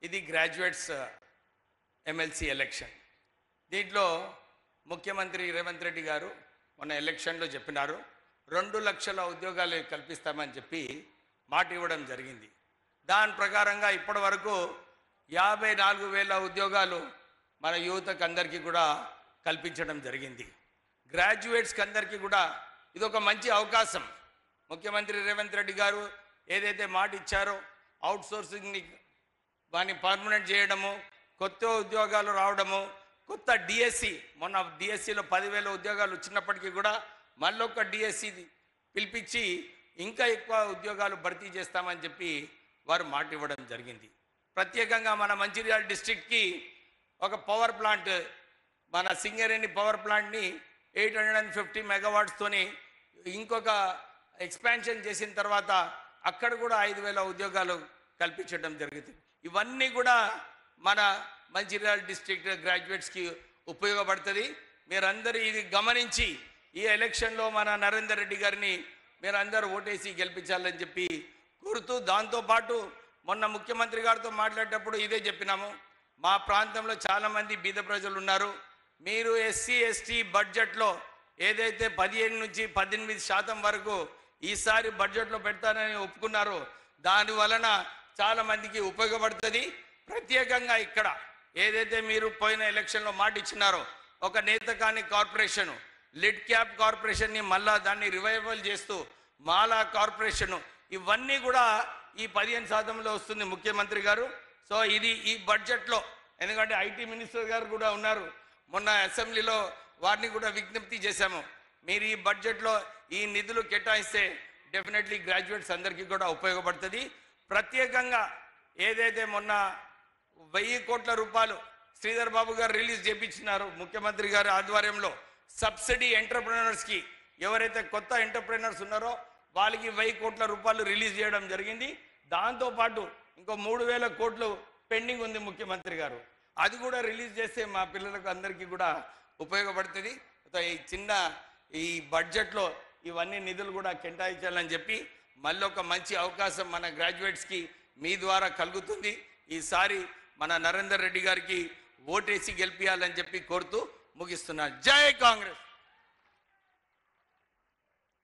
ఇది graduates MLC election. దీంట్లో ముఖ్యమంత్రి రేవంత్ రెడ్డి గారు మొన్న ఎలక్షన్లో చెప్పినారు 2 లక్షల ఉద్యోగాలు కల్పిస్తామని చెప్పి మాట ఇవ్వడం జరిగింది. దాని ప్రకారంగా ఇప్పటి వరకు 54,000 ఉద్యోగాలు మన యువతకు అందరికీ కూడా కల్పించడం జరిగింది. గ్రాడ్యుయేట్స్కి అందరికీ కూడా ఇదొక మంచి అవకాశం. ముఖ్యమంత్రి రేవంత్ రెడ్డి గారు ఏదైతే మాట ఇచ్చారో అవుట్ సోర్సింగ్ని దాన్ని పర్మనెంట్ చేయడము, కొత్త ఉద్యోగాలు రావడము, కొత్త డిఎస్సి, మొన్న డిఎస్సిలో 10,000 ఉద్యోగాలు వచ్చినప్పటికీ కూడా మళ్ళొక డిఎస్సి పిలిపించి ఇంకా ఎక్కువ ఉద్యోగాలు భర్తీ చేస్తామని చెప్పి వారు మాట ఇవ్వడం జరిగింది. ప్రత్యేకంగా మన మంచిర్యాల డిస్ట్రిక్ట్కి ఒక పవర్ ప్లాంట్, మన సింగరేణి పవర్ ప్లాంట్ని 850 మెగావాట్స్తోని ఇంకొక ఎక్స్పాన్షన్ చేసిన తర్వాత అక్కడ కూడా 5,000 ఉద్యోగాలు కల్పించడం జరుగుతుంది. ఇవన్నీ కూడా మన మంచిర్యాల డిస్ట్రిక్ట్ గ్రాడ్యుయేట్స్కి ఉపయోగపడుతుంది. మీరందరూ ఇది గమనించి ఈ ఎలక్షన్లో మన నరేందర్ రెడ్డి గారిని మీరందరూ ఓటేసి గెలిపించాలని చెప్పి కోరుతూ, దాంతోపాటు మొన్న ముఖ్యమంత్రి గారితో మాట్లాడేటప్పుడు ఇదే చెప్పినాము. మా ప్రాంతంలో చాలామంది బీద ప్రజలు ఉన్నారు. మీరు ఎస్సీ ఎస్టీ బడ్జెట్లో ఏదైతే 15 నుంచి 18% వరకు ఈసారి బడ్జెట్లో పెడతానని ఒప్పుకున్నారో దాని వలన చాలామందికి ఉపయోగపడుతుంది. ప్రత్యేకంగా ఇక్కడ ఏదైతే మీరు పోయిన ఎలక్షన్లో మాట ఇచ్చినారో ఒక నేతకాని కార్పొరేషను, లిడ్ క్యాప్ కార్పొరేషన్ని మళ్ళా దాన్ని రివైవల్ చేస్తూ మాలా కార్పొరేషను, ఇవన్నీ కూడా ఈ 15%లో వస్తుంది ముఖ్యమంత్రి గారు. సో ఇది ఈ బడ్జెట్లో, ఎందుకంటే ఐటీ మినిస్టర్ గారు కూడా ఉన్నారు, మొన్న అసెంబ్లీలో వారిని కూడా విజ్ఞప్తి చేశాము. మీరు ఈ బడ్జెట్లో ఈ నిధులు కేటాయిస్తే డెఫినెట్లీ గ్రాడ్యుయేట్స్ అందరికీ కూడా ఉపయోగపడుతుంది. ప్రత్యేకంగా ఏదైతే మొన్న 1000 కోట్ల రూపాయలు శ్రీధర్ బాబు గారు రిలీజ్ చేయించినారు ముఖ్యమంత్రి గారి ఆధ్వర్యంలో, సబ్సిడీ ఎంటర్ప్రెనర్స్కి, ఎవరైతే కొత్త ఎంటర్ప్రెనర్స్ ఉన్నారో వాళ్ళకి 1000 కోట్ల రూపాయలు రిలీజ్ చేయడం జరిగింది. దాంతోపాటు ఇంకో 3,000 కోట్లు పెండింగ్ ఉంది ముఖ్యమంత్రి గారు, అది కూడా రిలీజ్ చేస్తే మా పిల్లలకు అందరికీ కూడా ఉపయోగపడుతుంది. ఈ బడ్జెట్లో ఇవన్నీ నిధులు కూడా కేటాయించాలని చెప్పి మళ్ళీ ఒక మంచి అవకాశం మన గ్రాడ్యుయేట్స్కి మీ ద్వారా కలుగుతుంది. ఈసారి మన నరేందర్ రెడ్డి గారికి ఓటేసి గెలిపించాలని చెప్పి కోరుతూ ముగిస్తున్నాను. జై కాంగ్రెస్.